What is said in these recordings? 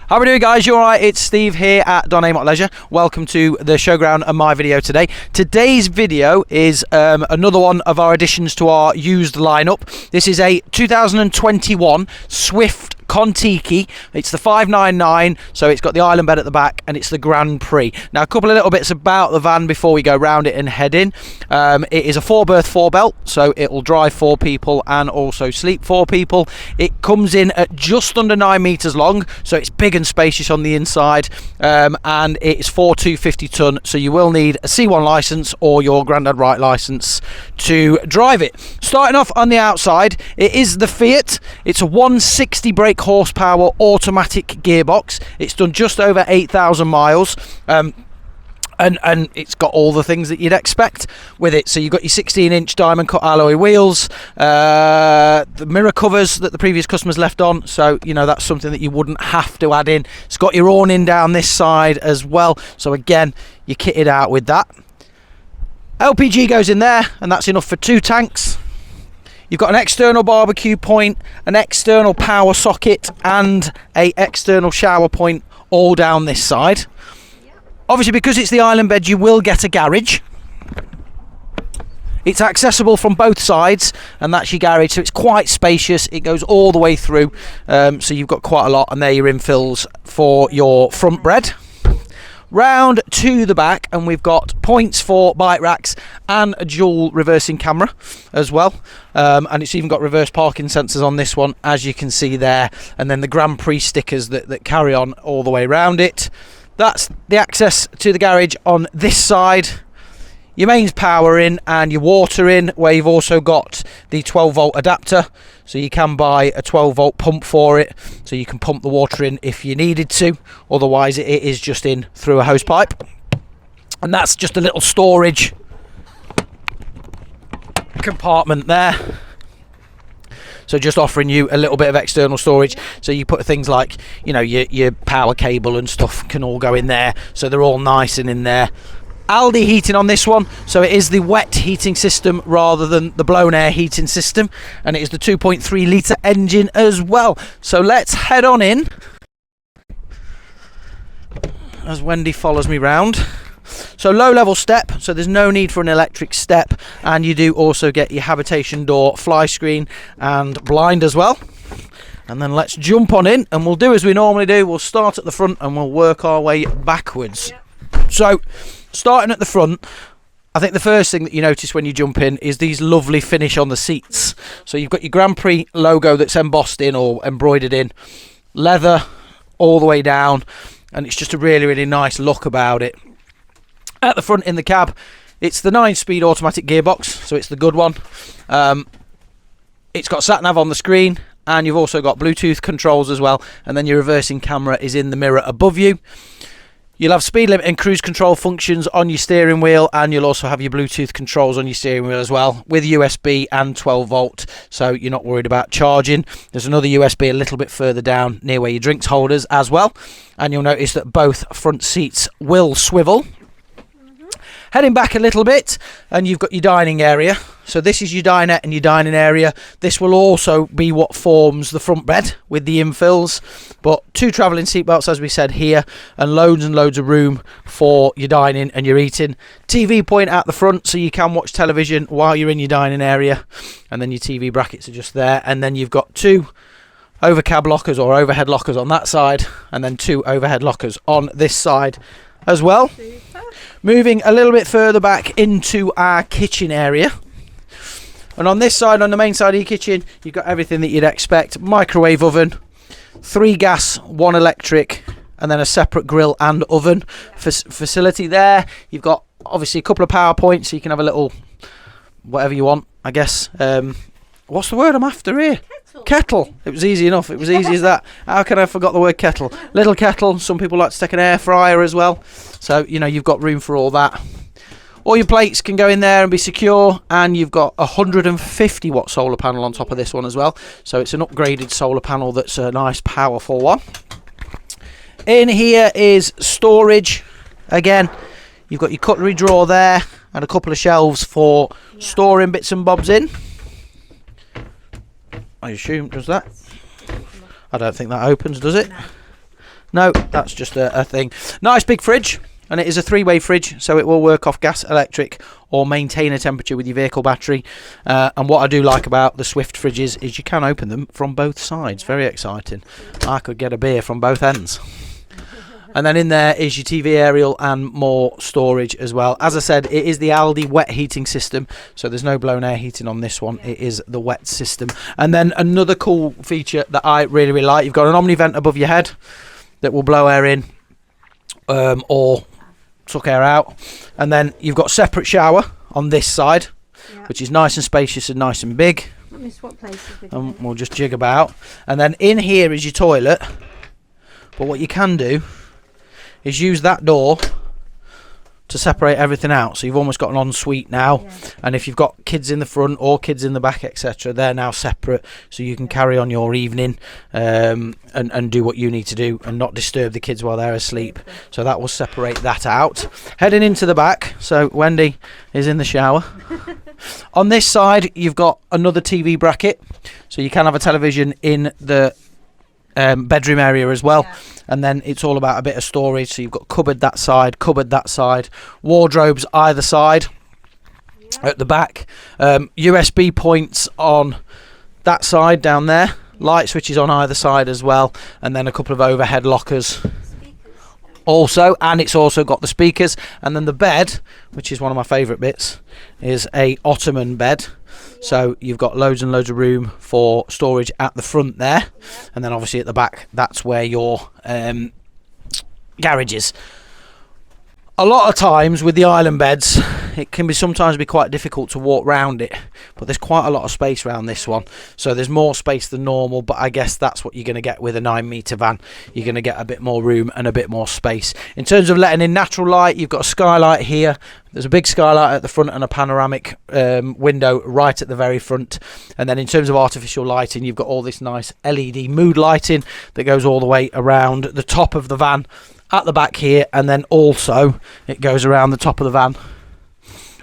How are we doing, guys? You alright? It's Steve here at Don Amott Leisure. Welcome to the showground and my video today. Today's video is another one of our additions to our used lineup. This is a 2021 Swift Kon-Tiki. It's the 599, so it's got the island bed at the back and it's the Grand Prix. Now, a couple of little bits about the van before we go round it and head in. It is a 4-berth 4-belt, so it will drive 4 people and also sleep 4 people. It comes in at just under 9 metres long, so it's big and spacious on the inside, and it's 4,250 tonne, so you will need a C1 licence or your Grandad Right licence to drive it. Starting off on the outside, it is the Fiat. It's a 160 brake horsepower automatic gearbox. It's done just over 8,000 miles. And it's got all the things that you'd expect with it. So you've got your 16-inch diamond cut alloy wheels, the mirror covers that the previous customers left on, so you know that's something that you wouldn't have to add in. It's got your awning down this side as well, so again you're kitted out with that. LPG goes in there, and that's enough for 2 tanks. You've got an external barbecue point, an external power socket, and a external shower point all down this side. Obviously, because it's the island bed, you will get a garage. It's accessible from both sides, and that's your garage, so it's quite spacious. It goes all the way through, so you've got quite a lot, and there are your infills for your front bed. Round to the back, and we've got points for bike racks and a dual reversing camera as well, and it's even got reverse parking sensors on this one, as you can see there, and then the Grand Prix stickers that carry on all the way around it. That's the access to the garage on this side. Your mains power in and your water in, where you've also got the 12-volt adapter, so you can buy a 12-volt pump for it, so you can pump the water in if you needed to. Otherwise, it is just in through a hose pipe. And that's just a little storage compartment there. So just offering you a little bit of external storage, so you put things like, you know, your power cable and stuff can all go in there, so they're all nice and in there. Alde heating on this one, so it is the wet heating system rather than the blown air heating system, and it is the 2.3 litre engine as well. So let's head on in as Wendy follows me round. So low level step, so there's no need for an electric step, and you do also get your habitation door fly screen and blind as well. And then let's jump on in, and we'll do as we normally do. We'll start at the front and we'll work our way backwards. So starting at the front, I think the first thing that you notice when you jump in is these lovely finish on the seats. So you've got your Grand Prix logo that's embossed in or embroidered in leather all the way down, and it's just a really, really nice look about it. At the front in the cab, it's the 9-speed automatic gearbox, so it's the good one. It's got sat-nav on the screen, and you've also got Bluetooth controls as well, and then your reversing camera is in the mirror above you. You'll have speed limit and cruise control functions on your steering wheel, and you'll also have your Bluetooth controls on your steering wheel as well, with USB and 12-volt, so you're not worried about charging. There's another USB a little bit further down near where your drinks holders as well, and you'll notice that both front seats will swivel. Heading back a little bit, and you've got your dining area. So this is your dinette and your dining area. This will also be what forms the front bed with the infills, but 2 travelling seat belts, as we said here, and loads of room for your dining and your eating. TV point at the front, so you can watch television while you're in your dining area, and then your TV brackets are just there. And then you've got 2 overcab lockers or overhead lockers on that side, and then 2 overhead lockers on this side as well. Moving a little bit further back into our kitchen area, and on this side, on the main side of your kitchen, you've got everything that you'd expect. Microwave oven, 3 gas, 1 electric, and then a separate grill and oven facility there. You've got obviously a couple of power points, so you can have a little whatever you want, I guess. What's the word I'm after here? Kettle. It was easy enough. It was easy as that. How can I have forgot the word kettle? Little kettle. Some people like to take an air fryer as well. So, you know, you've got room for all that. All your plates can go in there and be secure, and you've got a 150 watt solar panel on top of this one as well. So it's an upgraded solar panel that's a nice powerful one. In here is storage. Again, you've got your cutlery drawer there and a couple of shelves for storing bits and bobs in. I assume, does that? I don't think that opens, does it? No, that's just a thing. Nice big fridge, and it is a 3-way fridge, so it will work off gas, electric, or maintain a temperature with your vehicle battery. And what I do like about the Swift fridges is you can open them from both sides. Very exciting. I could get a beer from both ends. And then in there is your TV aerial and more storage as well. As I said, it is the Alde wet heating system, so there's no blown air heating on this one. It is the wet system. And then another cool feature that I really, really like, you've got an Omni vent above your head that will blow air in or suck air out. And then you've got separate shower on this side, which is nice and spacious and nice and big. Let me swap places with you. And we'll just jig about. And then in here is your toilet. But what you can do is use that door to separate everything out, so you've almost got an ensuite now. And if you've got kids in the front or kids in the back, etc., they're now separate, so you can carry on your evening and do what you need to do and not disturb the kids while they're asleep. So that will separate that out. Heading into the back, so Wendy is in the shower. On this side you've got another TV bracket, so you can have a television in the bedroom area as well. And then it's all about a bit of storage, so you've got cupboard that side, wardrobes either side. At the back, USB points on that side down there, light switches on either side as well, and then a couple of overhead lockers also. And it's also got the speakers. And then the bed, which is one of my favourite bits, is a ottoman bed. So you've got loads and loads of room for storage at the front there, and then obviously at the back, that's where your garage is. A lot of times with the island beds, it can sometimes be quite difficult to walk round it, but there's quite a lot of space around this one, so there's more space than normal. But I guess that's what you're going to get with a 9-metre van. You're going to get a bit more room and a bit more space. In terms of letting in natural light, you've got a skylight here. There's a big skylight at the front and a panoramic window right at the very front. And then in terms of artificial lighting, you've got all this nice LED mood lighting that goes all the way around the top of the van at the back here, and then also it goes around the top of the van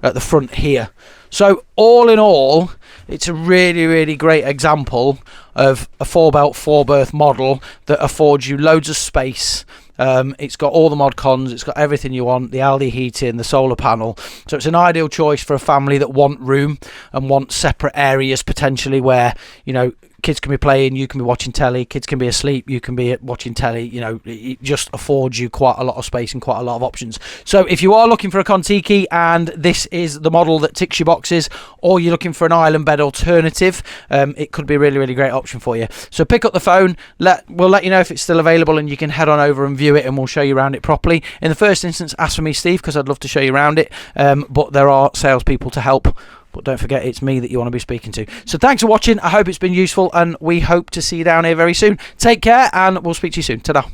at the front here. So all in all, it's a really, really great example of a 4-belt 4-berth model that affords you loads of space. It's got all the mod cons, it's got everything you want, the Alde heating, the solar panel. So it's an ideal choice for a family that want room and want separate areas potentially where, you know, kids can be playing, you can be watching telly, kids can be asleep, you can be watching telly. You know, it just affords you quite a lot of space and quite a lot of options. So if you are looking for a Kon-Tiki and this is the model that ticks your boxes, or you're looking for an island bed alternative, it could be a really, really great option for you. So pick up the phone, we'll let you know if it's still available, and you can head on over and view it, and we'll show you around it properly. In the first instance, ask for me, Steve, because I'd love to show you around it, but there are salespeople to help. But don't forget, it's me that you want to be speaking to. So thanks for watching. I hope it's been useful, and we hope to see you down here very soon. Take care, and we'll speak to you soon. Ta-da.